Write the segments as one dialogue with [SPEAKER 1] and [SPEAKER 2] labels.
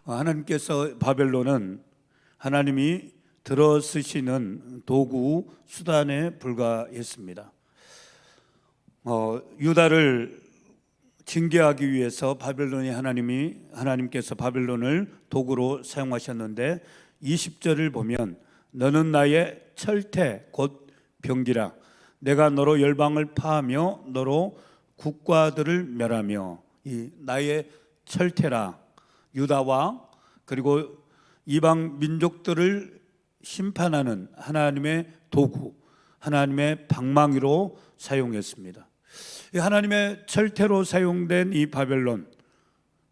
[SPEAKER 1] 하나님께서 바벨론은 하나님이 들어 쓰시는 도구, 수단에 불과했습니다. 유다를 징계하기 위해서 하나님께서 바벨론을 도구로 사용하셨는데 20절을 보면 너는 나의 철퇴 곧 병기라. 내가 너로 열방을 파하며 너로 국가들을 멸하며. 이 나의 철퇴라, 유다와 그리고 이방 민족들을 심판하는 하나님의 도구, 하나님의 방망이로 사용했습니다. 하나님의 철퇴로 사용된 이 바벨론,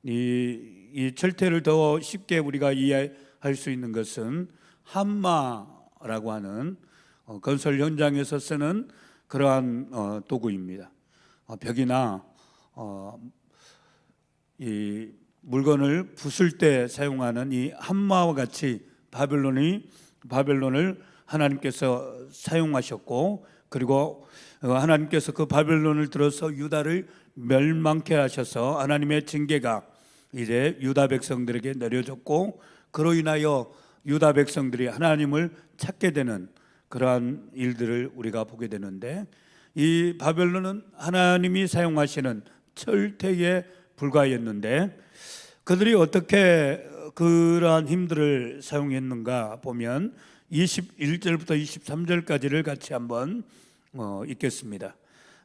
[SPEAKER 1] 이 철퇴를 더 쉽게 우리가 이해할 수 있는 것은 함마라고 하는 건설 현장에서 쓰는 그러한 도구입니다. 벽이나 이 물건을 부술 때 사용하는 이 함마와 같이 바벨론을 하나님께서 사용하셨고, 그리고 하나님께서 그 바벨론을 들어서 유다를 멸망케 하셔서 하나님의 징계가 이제 유다 백성들에게 내려졌고, 그로 인하여 유다 백성들이 하나님을 찾게 되는 그러한 일들을 우리가 보게 되는데, 이 바벨론은 하나님이 사용하시는 철퇴에 불과했는데 그들이 어떻게 그러한 힘들을 사용했는가 보면 21절부터 23절까지를 같이 한번 읽겠습니다.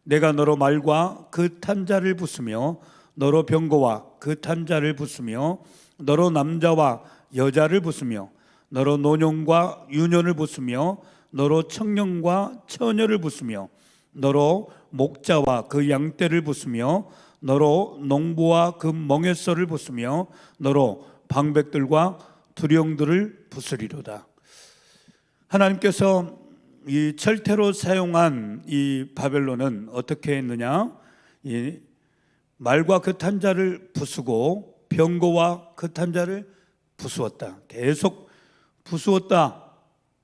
[SPEAKER 1] 내가 너로 말과 그 탄자를 부수며 너로 병거와 그 탄자를 부수며 너로 남자와 여자를 부수며 너로 노년과 유년을 부수며 너로 청년과 처녀를 부수며 너로 목자와 그 양떼를 부수며 너로 농부와 그 멍에서를 부수며 너로 방백들과 두령들을 부수리로다. 하나님께서 이 철퇴로 사용한 이 바벨론은 어떻게 했느냐? 이 말과 그 탄자를 부수고 병거와 그 탄자를 부수었다. 계속 부수었다,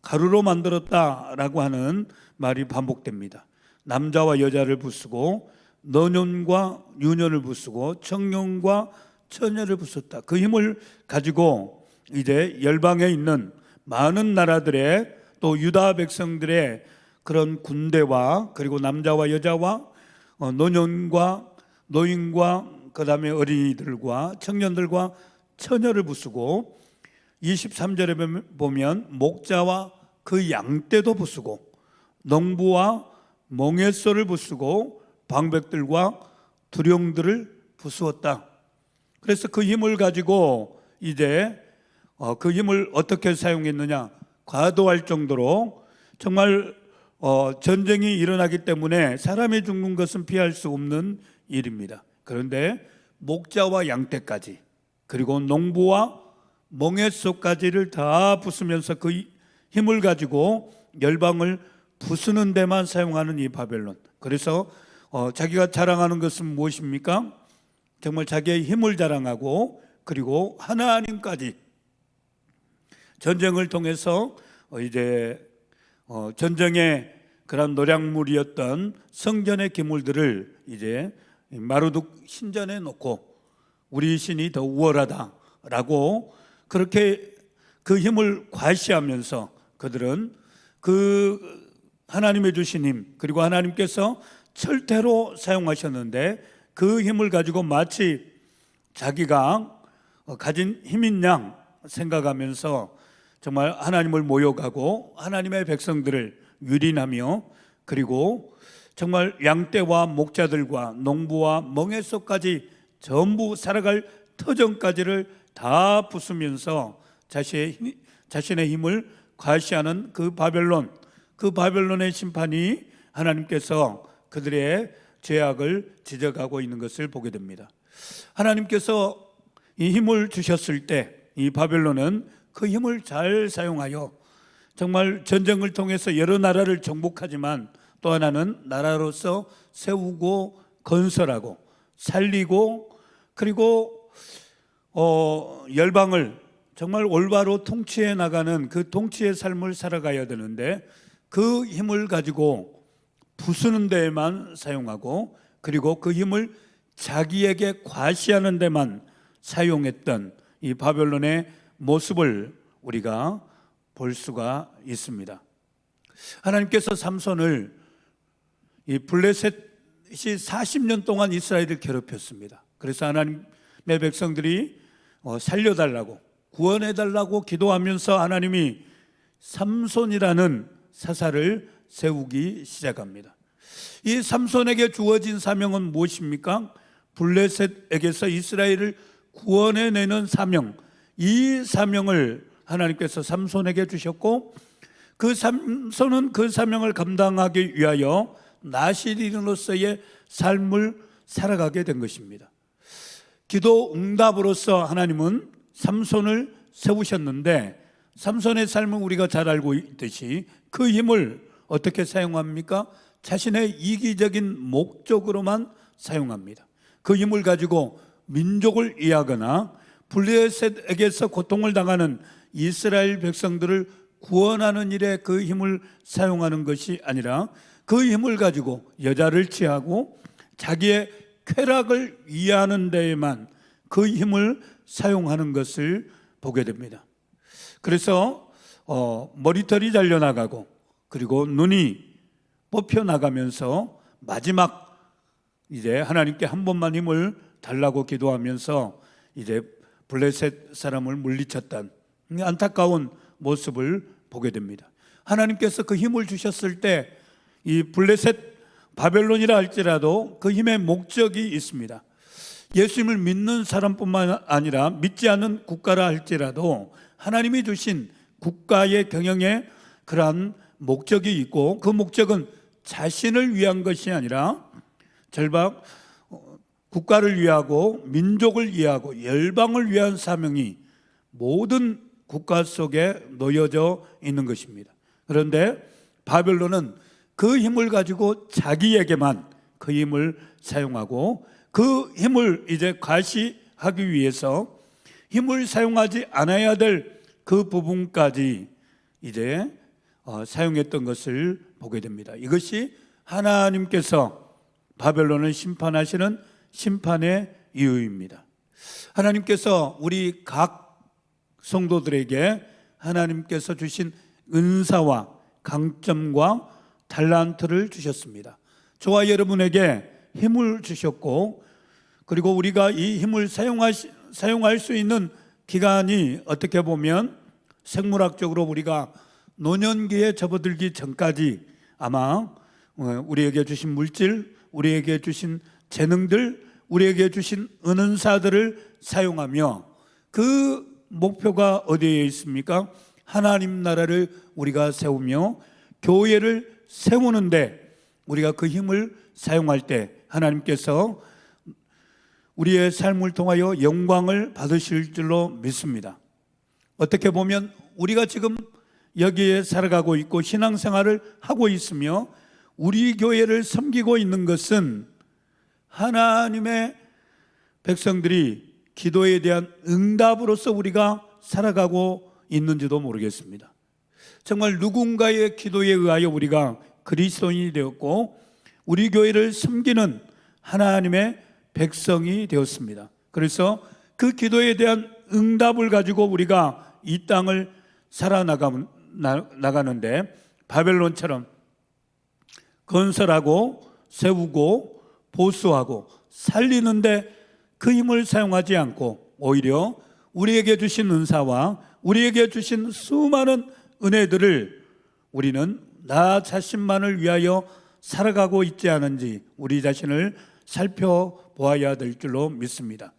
[SPEAKER 1] 가루로 만들었다라고 하는 말이 반복됩니다. 남자와 여자를 부수고 노년과 유년을 부수고 청년과 처녀를 부쉈다. 그 힘을 가지고 이제 열방에 있는 많은 나라들의 또 유다 백성들의 그런 군대와 그리고 남자와 여자와 노년과 노인과 그 다음에 어린이들과 청년들과 처녀를 부수고 23절에 보면 목자와 그 양떼도 부수고 농부와 멍에서를 부수고 방백들과 두령들을 부수었다. 그래서 그 힘을 가지고 이제 그 힘을 어떻게 사용했느냐? 과도할 정도로 정말 전쟁이 일어나기 때문에 사람이 죽는 것은 피할 수 없는 일입니다. 그런데 목자와 양떼까지 그리고 농부와 멍에서까지를 다 부수면서 그 힘을 가지고 열방을 부수는 데만 사용하는 이 바벨론. 그래서 자기가 자랑하는 것은 무엇입니까? 정말 자기의 힘을 자랑하고 그리고 하나님까지 전쟁을 통해서 이제 전쟁의 그런 노략물이었던 성전의 기물들을 이제 마루둑 신전에 놓고 우리 신이 더 우월하다라고 그렇게 그 힘을 과시하면서 그들은 그 하나님의 주신 힘 그리고 하나님께서 철퇴로 사용하셨는데 그 힘을 가지고 마치 자기가 가진 힘인 양 생각하면서 정말 하나님을 모욕하고 하나님의 백성들을 유린하며 그리고 정말 양떼와 목자들과 농부와 멍에서까지 전부 살아갈 터전까지를 다 부수면서 자신의 힘을 과시하는 그 바벨론의 심판이 하나님께서 그들의 죄악을 지적하고 있는 것을 보게 됩니다. 하나님께서 이 힘을 주셨을 때 이 바벨론은 그 힘을 잘 사용하여 정말 전쟁을 통해서 여러 나라를 정복하지만 또 하나는 나라로서 세우고 건설하고 살리고 그리고 열방을 정말 올바로 통치해 나가는 그 통치의 삶을 살아가야 되는데 그 힘을 가지고 부수는 데에만 사용하고 그리고 그 힘을 자기에게 과시하는 데만 사용했던 이 바벨론의 모습을 우리가 볼 수가 있습니다. 하나님께서 삼손을 이 블레셋이 40년 동안 이스라엘을 괴롭혔습니다. 그래서 하나님의 백성들이 살려달라고, 구원해달라고 기도하면서 하나님이 삼손이라는 사사를 세우기 시작합니다. 이 삼손에게 주어진 사명은 무엇입니까? 블레셋에게서 이스라엘을 구원해내는 사명, 이 사명을 하나님께서 삼손에게 주셨고, 그 삼손은 그 사명을 감당하기 위하여 나시린으로서의 삶을 살아가게 된 것입니다. 기도 응답으로서 하나님은 삼손을 세우셨는데, 삼손의 삶은 우리가 잘 알고 있듯이 그 힘을 어떻게 사용합니까? 자신의 이기적인 목적으로만 사용합니다. 그 힘을 가지고 민족을 이해하거나 블레셋에게서 고통을 당하는 이스라엘 백성들을 구원하는 일에 그 힘을 사용하는 것이 아니라 그 힘을 가지고 여자를 취하고 자기의 쾌락을 이해하는 데에만 그 힘을 사용하는 것을 보게 됩니다. 그래서 머리털이 잘려나가고 그리고 눈이 뽑혀나가면서 마지막 이제 하나님께 한 번만 힘을 달라고 기도하면서 이제 블레셋 사람을 물리쳤던 안타까운 모습을 보게 됩니다. 하나님께서 그 힘을 주셨을 때 이 블레셋 바벨론이라 할지라도 그 힘의 목적이 있습니다. 예수님을 믿는 사람뿐만 아니라 믿지 않는 국가라 할지라도 하나님이 주신 국가의 경영에 그러한 목적이 있고, 그 목적은 자신을 위한 것이 아니라 절박 국가를 위하고 민족을 위하고 열방을 위한 사명이 모든 국가 속에 놓여져 있는 것입니다. 그런데 바벨론은 그 힘을 가지고 자기에게만 그 힘을 사용하고 그 힘을 이제 과시하기 위해서 힘을 사용하지 않아야 될 그 부분까지 이제 사용했던 것을 보게 됩니다. 이것이 하나님께서 바벨론을 심판하시는 심판의 이유입니다. 하나님께서 우리 각 성도들에게 하나님께서 주신 은사와 강점과 달란트를 주셨습니다. 저와 여러분에게 힘을 주셨고, 그리고 우리가 이 힘을 사용할 수 있는 기간이 어떻게 보면 생물학적으로 우리가 노년기에 접어들기 전까지 아마 우리에게 주신 물질, 우리에게 주신 재능들, 우리에게 주신 은사들을 사용하며, 그 목표가 어디에 있습니까? 하나님 나라를 우리가 세우며 교회를 세우는데 우리가 그 힘을 사용할 때 하나님께서 우리의 삶을 통하여 영광을 받으실 줄로 믿습니다. 어떻게 보면 우리가 지금 여기에 살아가고 있고 신앙생활을 하고 있으며 우리 교회를 섬기고 있는 것은 하나님의 백성들이 기도에 대한 응답으로서 우리가 살아가고 있는지도 모르겠습니다. 정말 누군가의 기도에 의하여 우리가 그리스도인이 되었고 우리 교회를 섬기는 하나님의 백성이 되었습니다. 그래서 그 기도에 대한 응답을 가지고 우리가 이 땅을 살아나가는데 바벨론처럼 건설하고 세우고 보수하고 살리는데 그 힘을 사용하지 않고 오히려 우리에게 주신 은사와 우리에게 주신 수많은 은혜들을 우리는 나 자신만을 위하여 살아가고 있지 않은지 우리 자신을 살펴보아야 될 줄로 믿습니다.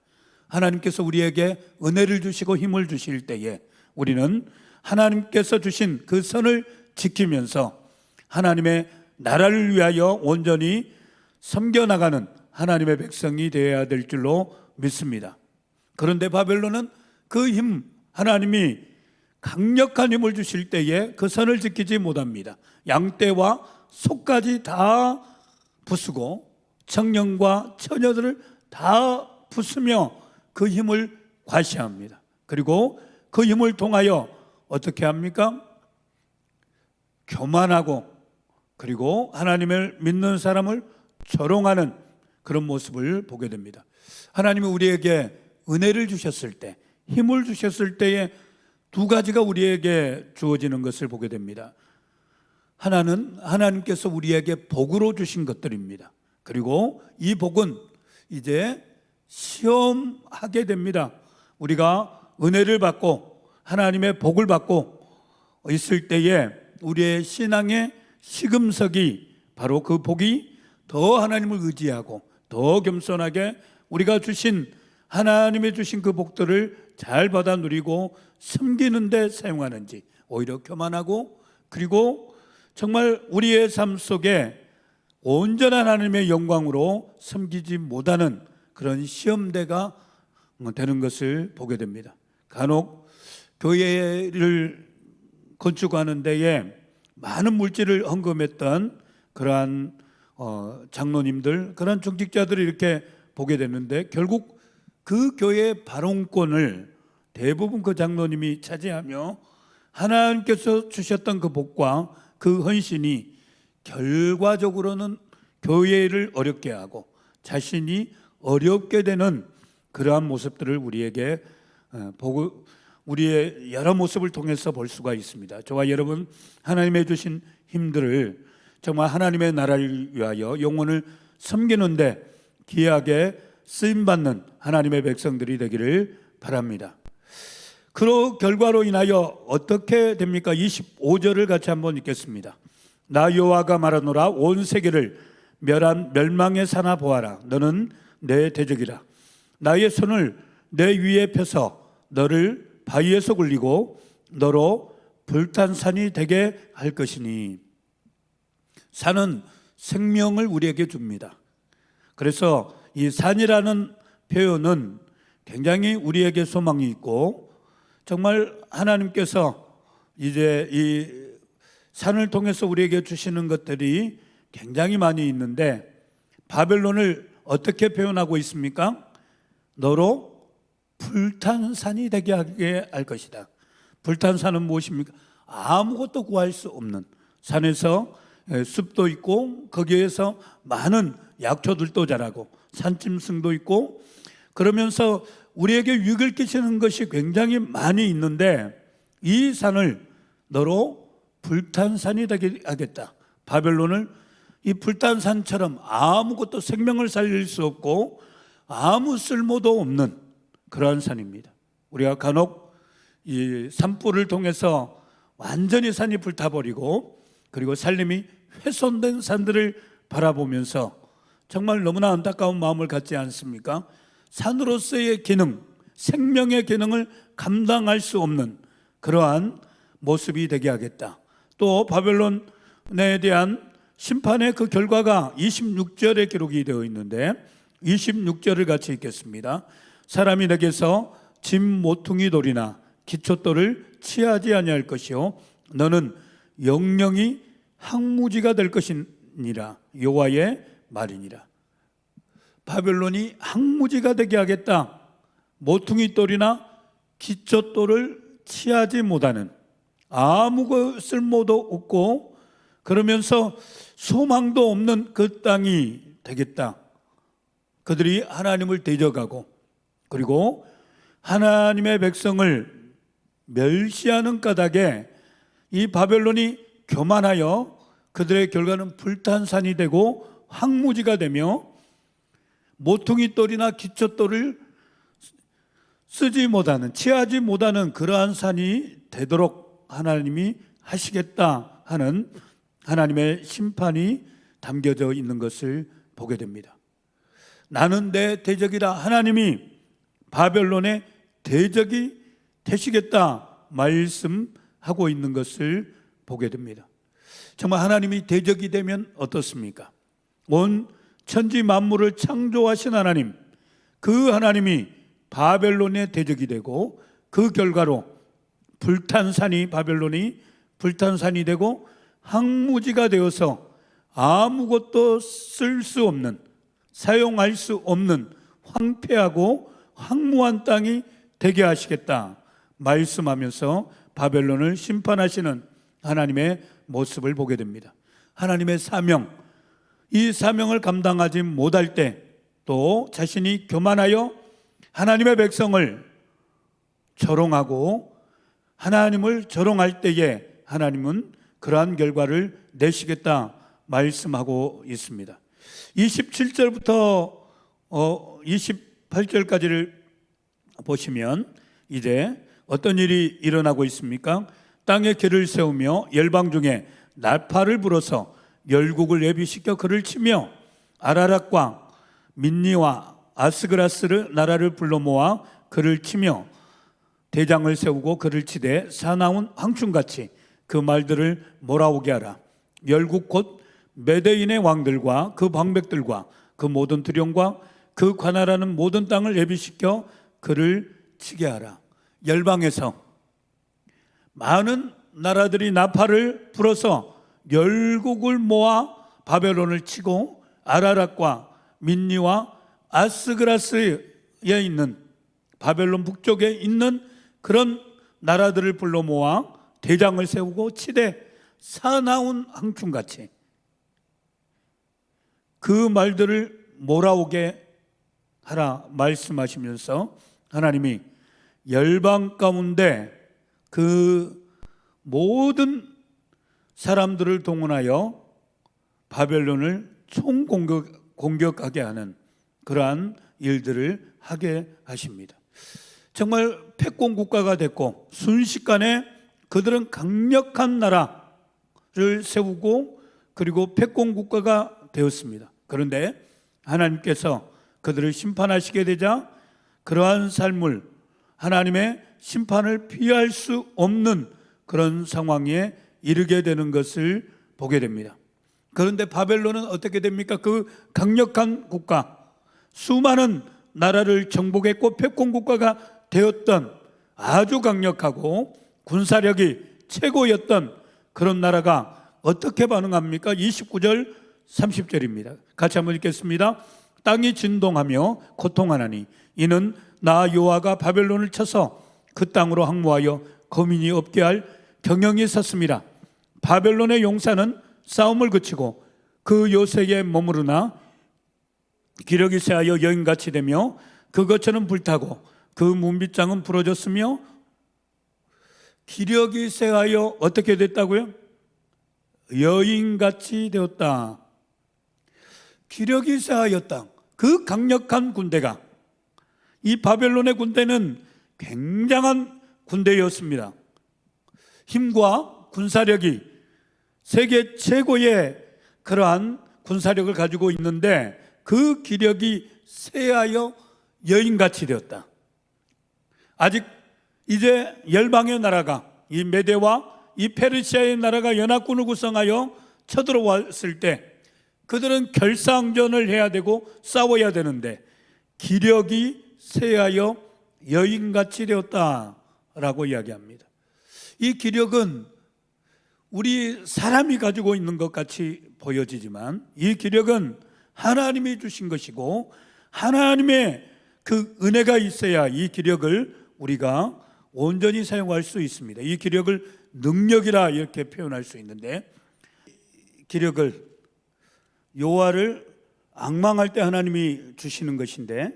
[SPEAKER 1] 하나님께서 우리에게 은혜를 주시고 힘을 주실 때에 우리는 하나님께서 주신 그 선을 지키면서 하나님의 나라를 위하여 온전히 섬겨나가는 하나님의 백성이 되어야 될 줄로 믿습니다. 그런데 바벨론은 그 힘, 하나님이 강력한 힘을 주실 때에 그 선을 지키지 못합니다. 양떼와 소까지 다 부수고 청년과 처녀들을 다 부수며 그 힘을 과시합니다. 그리고 그 힘을 통하여 어떻게 합니까? 교만하고 그리고 하나님을 믿는 사람을 조롱하는 그런 모습을 보게 됩니다. 하나님이 우리에게 은혜를 주셨을 때, 힘을 주셨을 때에 두 가지가 우리에게 주어지는 것을 보게 됩니다. 하나는 하나님께서 우리에게 복으로 주신 것들입니다. 그리고 이 복은 이제 시험하게 됩니다. 우리가 은혜를 받고 하나님의 복을 받고 있을 때에 우리의 신앙의 시금석이 바로 그 복이 더 하나님을 의지하고 더 겸손하게 우리가 주신 하나님의 주신 그 복들을 잘 받아 누리고 섬기는 데 사용하는지 오히려 교만하고 그리고 정말 우리의 삶 속에 온전한 하나님의 영광으로 섬기지 못하는 그런 시험대가 되는 것을 보게 됩니다. 간혹 교회를 건축하는 데에 많은 물질을 헌금했던 그러한 장로님들, 그런 중직자들을 이렇게 보게 되는데 결국 그 교회의 발언권을 대부분 그 장로님이 차지하며 하나님께서 주셨던 그 복과 그 헌신이 결과적으로는 교회를 어렵게 하고 자신이 어렵게 되는 그러한 모습들을 우리에게 보고 우리의 여러 모습을 통해서 볼 수가 있습니다. 저와 여러분 하나님의 주신 힘들을 정말 하나님의 나라를 위하여 영혼을 섬기는데 귀하게 쓰임받는 하나님의 백성들이 되기를 바랍니다. 그 결과로 인하여 어떻게 됩니까? 25절을 같이 한번 읽겠습니다. 나 여호와가 말하노라 온 세계를 멸망의 사나 보아라. 너는 내 대적이라. 나의 손을 내 위에 펴서 너를 바위에서 굴리고 너로 불탄 산이 되게 할 것이니. 산은 생명을 우리에게 줍니다. 그래서 이 산이라는 표현은 굉장히 우리에게 소망이 있고 정말 하나님께서 이제 이 산을 통해서 우리에게 주시는 것들이 굉장히 많이 있는데 바벨론을 어떻게 표현하고 있습니까? 너로 불탄 산이 되게 하게 할 것이다. 불탄 산은 무엇입니까? 아무것도 구할 수 없는 산에서 숲도 있고 거기에서 많은 약초들도 자라고 산짐승도 있고 그러면서 우리에게 유익을 끼치는 것이 굉장히 많이 있는데 이 산을 너로 불탄 산이 되게 하겠다. 바벨론을 이 불탄 산처럼 아무것도 생명을 살릴 수 없고 아무 쓸모도 없는 그러한 산입니다. 우리가 간혹 이 산불을 통해서 완전히 산이 불타버리고 그리고 살림이 훼손된 산들을 바라보면서 정말 너무나 안타까운 마음을 갖지 않습니까? 산으로서의 기능, 생명의 기능을 감당할 수 없는 그러한 모습이 되게 하겠다. 또 바벨론에 대한 심판의 그 결과가 26절에 기록이 되어 있는데 26절을 같이 읽겠습니다. 사람이 내게서 짐 모퉁이 돌이나 기초돌을 취하지 아니할 것이요 너는 영영이 항무지가 될 것이니라. 여호와의 말이니라. 바벨론이 항무지가 되게 하겠다. 모퉁이 돌이나 기초돌을 취하지 못하는 아무 쓸모도 없고 그러면서 소망도 없는 그 땅이 되겠다. 그들이 하나님을 대적하고 그리고 하나님의 백성을 멸시하는 까닭에 이 바벨론이 교만하여 그들의 결과는 불탄산이 되고 황무지가 되며 모퉁이 돌이나 기초돌을 쓰지 못하는 취하지 못하는 그러한 산이 되도록 하나님이 하시겠다 하는 하나님의 심판이 담겨져 있는 것을 보게 됩니다. 나는 내 대적이라 하나님이 바벨론의 대적이 되시겠다 말씀하고 있는 것을 보게 됩니다. 정말 하나님이 대적이 되면 어떻습니까? 온 천지 만물을 창조하신 하나님, 그 하나님이 바벨론의 대적이 되고 그 결과로 불탄산이 바벨론이 불탄산이 되고 황무지가 되어서 아무것도 쓸 수 없는 사용할 수 없는 황폐하고 황무한 땅이 되게 하시겠다 말씀하면서 바벨론을 심판하시는 하나님의 모습을 보게 됩니다. 하나님의 사명, 이 사명을 감당하지 못할 때 또 자신이 교만하여 하나님의 백성을 조롱하고 하나님을 조롱할 때에 하나님은 그러한 결과를 내시겠다 말씀하고 있습니다. 27절부터 28절까지를 보시면 이제 어떤 일이 일어나고 있습니까? 땅에 길을 세우며 열방 중에 나팔을 불어서 열국을 예비시켜 그를 치며 아라락과 민니와 아스그라스르 나라를 불러 모아 그를 치며 대장을 세우고 그를 치되 사나운 황충같이 그 말들을 몰아오게 하라. 열국 곧 메대인의 왕들과 그 방백들과 그 모든 두령과 그 관할하는 모든 땅을 예비시켜 그를 치게 하라. 열방에서 많은 나라들이 나팔을 불어서 열국을 모아 바벨론을 치고 아라락과 민니와 아스그라스에 있는 바벨론 북쪽에 있는 그런 나라들을 불러 모아 대장을 세우고 치되 사나운 황충같이 그 말들을 몰아오게 하라 말씀하시면서 하나님이 열방 가운데 그 모든 사람들을 동원하여 바벨론을 총공격하게 하는 그러한 일들을 하게 하십니다. 정말 패권 국가가 됐고 순식간에 그들은 강력한 나라를 세우고 그리고 패권 국가가 되었습니다. 그런데 하나님께서 그들을 심판하시게 되자 그러한 삶을 하나님의 심판을 피할 수 없는 그런 상황에 이르게 되는 것을 보게 됩니다. 그런데 바벨론은 어떻게 됩니까? 그 강력한 국가, 수많은 나라를 정복했고 패권 국가가 되었던 아주 강력하고 군사력이 최고였던 그런 나라가 어떻게 반응합니까? 29절 30절입니다. 같이 한번 읽겠습니다. 땅이 진동하며 고통하나니 이는 나 여호와가 바벨론을 쳐서 그 땅으로 항모하여 거민이 없게 할 경영이 섰습니다. 바벨론의 용사는 싸움을 그치고 그 요새에 머무르나 기력이 쇠하여 여인같이 되며 그 거처는 불타고 그 문빗장은 부러졌으며 기력이 쇠하여 어떻게 됐다고요? 여인같이 되었다. 기력이 쇠하였다. 그 강력한 군대가, 이 바벨론의 군대는 굉장한 군대였습니다. 힘과 군사력이 세계 최고의 그러한 군사력을 가지고 있는데 그 기력이 쇠하여 여인같이 되었다. 아직 이제 열방의 나라가, 이 메대와 이 페르시아의 나라가 연합군을 구성하여 쳐들어왔을 때 그들은 결사항전을 해야 되고 싸워야 되는데 기력이 쇠하여 여인같이 되었다라고 이야기합니다. 이 기력은 우리 사람이 가지고 있는 것 같이 보여지지만 이 기력은 하나님이 주신 것이고 하나님의 그 은혜가 있어야 이 기력을 우리가 온전히 사용할 수 있습니다. 이 기력을 능력이라 이렇게 표현할 수 있는데, 기력을, 여호와를 앙망할 때 하나님이 주시는 것인데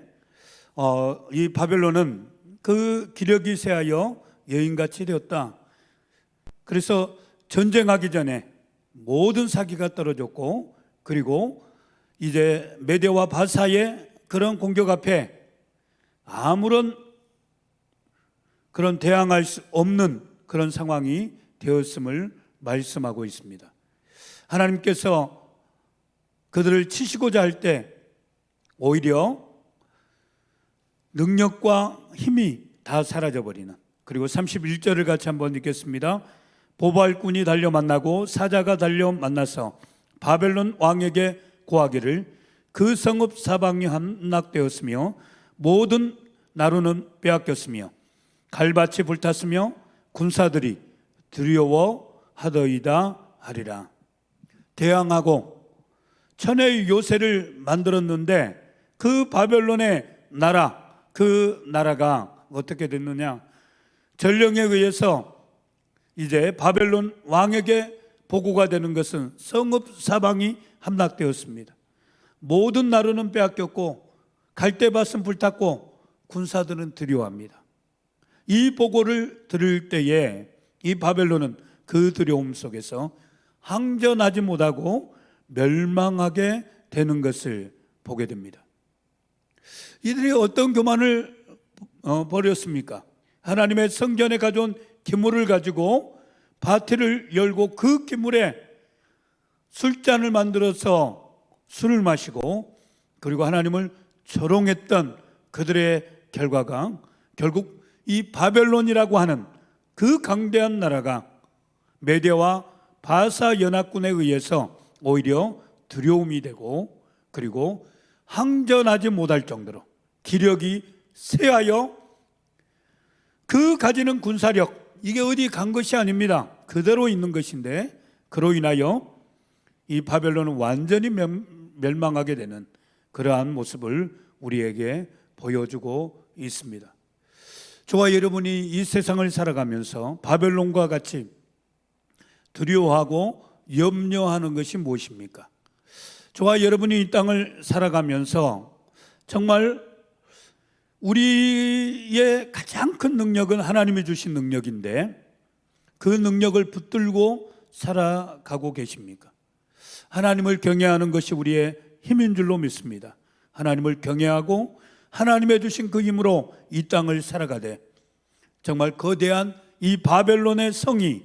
[SPEAKER 1] 이 바벨론은 그 기력이 쇠하여 여인같이 되었다. 그래서 전쟁하기 전에 모든 사기가 떨어졌고 그리고 이제 메대와 바사의 그런 공격 앞에 아무런 그런 대항할 수 없는 그런 상황이 되었음을 말씀하고 있습니다. 하나님께서 그들을 치시고자 할 때 오히려 능력과 힘이 다 사라져버리는, 그리고 31절을 같이 한번 읽겠습니다. 보발꾼이 달려 만나고 사자가 달려 만나서 바벨론 왕에게 고하기를 그 성읍 사방이 함락되었으며 모든 나루는 빼앗겼으며 갈밭이 불탔으며 군사들이 두려워하더이다 하리라. 대항하고 천의 요새를 만들었는데 그 바벨론의 나라, 그 나라가 어떻게 됐느냐? 전령에 의해서 이제 바벨론 왕에게 보고가 되는 것은 성읍 사방이 함락되었습니다. 모든 나루는 빼앗겼고 갈대밭은 불탔고 군사들은 두려워합니다. 이 보고를 들을 때에 이 바벨론은 그 두려움 속에서 항전하지 못하고 멸망하게 되는 것을 보게 됩니다. 이들이 어떤 교만을 벌였습니까? 하나님의 성전에 가져온 기물을 가지고 파티를 열고 그 기물에 술잔을 만들어서 술을 마시고 그리고 하나님을 조롱했던 그들의 결과가 결국 이 바벨론이라고 하는 그 강대한 나라가 메대와 바사 연합군에 의해서 오히려 두려움이 되고 그리고 항전하지 못할 정도로 기력이 쇠하여 그 가지는 군사력, 이게 어디 간 것이 아닙니다. 그대로 있는 것인데 그로 인하여 이 바벨론은 완전히 멸망하게 되는 그러한 모습을 우리에게 보여주고 있습니다. 저와 여러분이 이 세상을 살아가면서 바벨론과 같이 두려워하고 염려하는 것이 무엇입니까? 저와 여러분이 이 땅을 살아가면서 정말 우리의 가장 큰 능력은 하나님이 주신 능력인데 그 능력을 붙들고 살아가고 계십니까? 하나님을 경외하는 것이 우리의 힘인 줄로 믿습니다. 하나님을 경외하고 하나님의 주신 그 힘으로 이 땅을 살아가되 정말 거대한 이 바벨론의 성이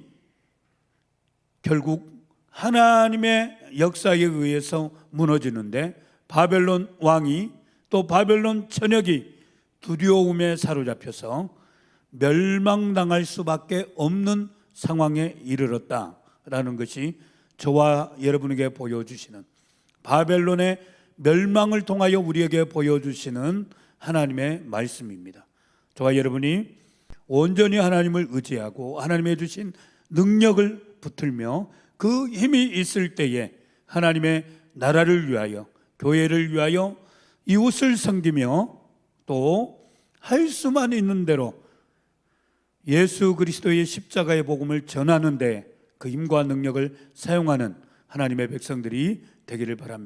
[SPEAKER 1] 결국 하나님의 역사에 의해서 무너지는데 바벨론 왕이 또 바벨론 전역이 두려움에 사로잡혀서 멸망당할 수밖에 없는 상황에 이르렀다라는 것이 저와 여러분에게 보여주시는 바벨론의 멸망을 통하여 우리에게 보여주시는 하나님의 말씀입니다. 저와 여러분이 온전히 하나님을 의지하고 하나님의 주신 능력을 붙들며 그 힘이 있을 때에 하나님의 나라를 위하여 교회를 위하여 이웃을 섬기며 또 할 수만 있는 대로 예수 그리스도의 십자가의 복음을 전하는데 그 힘과 능력을 사용하는 하나님의 백성들이 되기를 바랍니다.